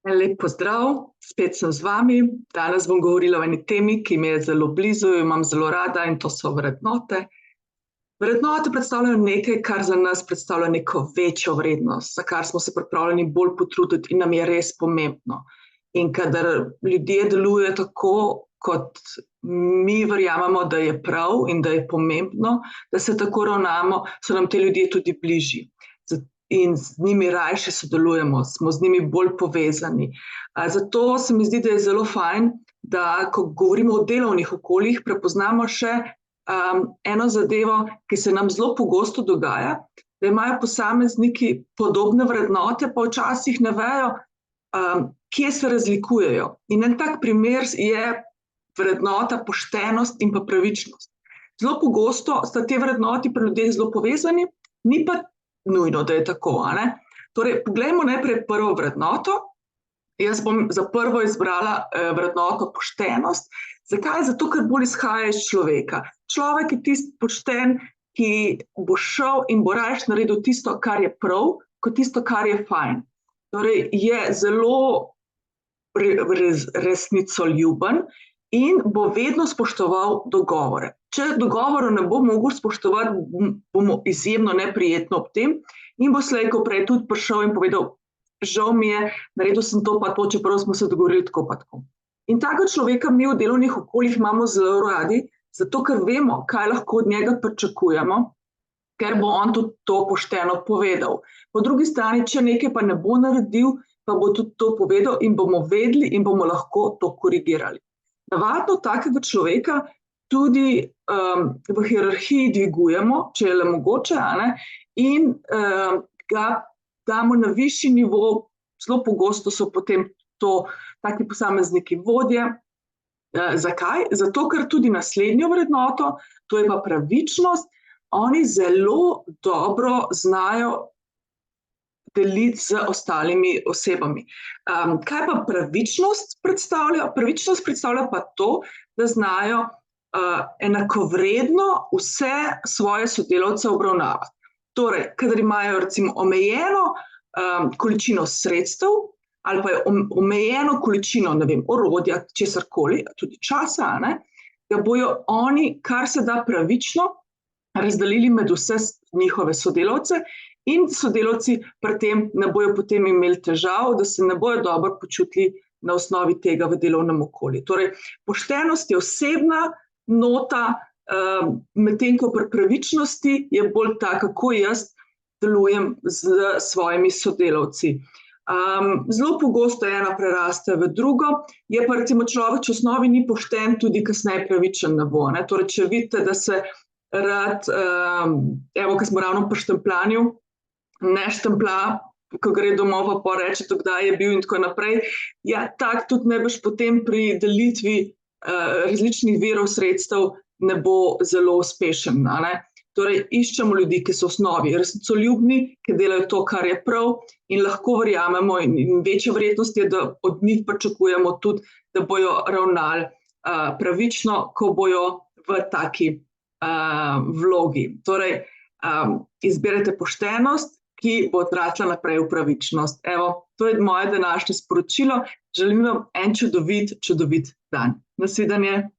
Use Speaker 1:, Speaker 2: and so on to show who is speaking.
Speaker 1: Lep pozdrav, spet sem z vami. Danes bom govorila o eni temi, ki mi je zelo blizu, jo imam zelo rada, in to so vrednote. Vrednote predstavljajo nekaj, kar za nas predstavlja neko večjo vrednost, za kar smo se pripravljeni bolj potruditi in nam je res pomembno. In kadar ljudje delujejo tako, kot mi verjamemo, da je prav in da je pomembno, da se tako ravnamo, so nam te ljudje tudi bližji. In z njimi rajše sodelujemo, smo z njimi bolj povezani. Zato se mi zdi, da je zelo fajn, da ko govorimo o delovnih okoljih, prepoznamo še eno zadevo, ki se nam zelo pogosto dogaja, da imajo posamezniki podobne vrednote, pa včasih ne vejo, kje se razlikujejo. In en tak primer je vrednota poštenost in pa pravičnost. Zelo pogosto sta te vrednoti pri ljudeh zelo povezani, ni pa nujno, da je tako, a ne? Torej, poglejmo najprej prvo vrednoto. Jaz bom za prvo izbrala vrednoto poštenost. Zakaj? Zato, ker bolj izhaja iz človeka. Človek je tisti pošten, ki bo šel in bo rajš naredil tisto, kar je prav, kot tisto, kar je fajn. Torej, je zelo resnicoljuben in bo vedno spoštoval dogovore. Če dogovorov ne bo mogel spoštovati, bomo izjemno neprijetno ob tem in bo slej ko prej tudi prišel in povedal, žal mi je, naredil sem to pa to, čeprav smo se dogovorili tako pa tako. In takega človeka mi v delovnih okoljih imamo zelo radi, zato ker vemo, kaj lahko od njega pričakujemo, ker bo on tudi to pošteno povedal. Po drugi strani, če nekaj pa ne bo naredil, pa bo tudi to povedal in bomo vedeli in bomo lahko to korigirali. Navadno takega človeka tudi v hierarhiji dvigujemo, če je le mogoče, a ne, in ga damo na višji nivo, zelo pogosto so potem to taki posamezniki vodje. Zakaj? Zato, ker tudi naslednjo vrednoto, to je pa pravičnost, oni zelo dobro znajo deliti z ostalimi osebami. Kaj pa pravičnost predstavlja? Pravičnost predstavlja pa to, da znajo enakovredno vse svoje sodelavce obravnavati. Torej, kadar imajo recimo omejeno količino sredstev ali pa omejeno količino, ne vem, orodja, česarkoli, tudi časa, ne, da bojo oni kar se da pravično razdelili med vse njihove sodelavce in sodelavci pri tem ne bojo potem imeli težav, da se ne bojo dobro počutili na osnovi tega v delovnem okolju. Torej, poštenost je osebna nota, medtem ko pri pravičnosti je bolj ta, kako jaz delujem z svojimi sodelavci. Zelo pogosto ena preraste v drugo, je pa recimo človek, če v osnovi ni pošten, tudi kasneje pravičen ne bo, ne. Torej, če vidite, da se rad, evo, ko smo ravno pri štempljanju, ne štemplja, ko gre domov, pa reče, kdaj je bil in tako naprej, ja, tak tudi najbrž potem pri delitvi različnih virov sredstev ne bo zelo uspešen, a ne. Torej, iščemo ljudi, ki so v osnovi resnicoljubni, ki delajo to, kar je prav in lahko verjamemo in večja verjetnost je, da od njih pričakujemo tudi, da bojo ravnali pravično, ko bojo v taki vlogi. Torej, izberete poštenost, ki bo odrasla naprej v pravičnost. Evo, to je moje današnje sporočilo. Želim vam en čudovit dan. Nasvidenje.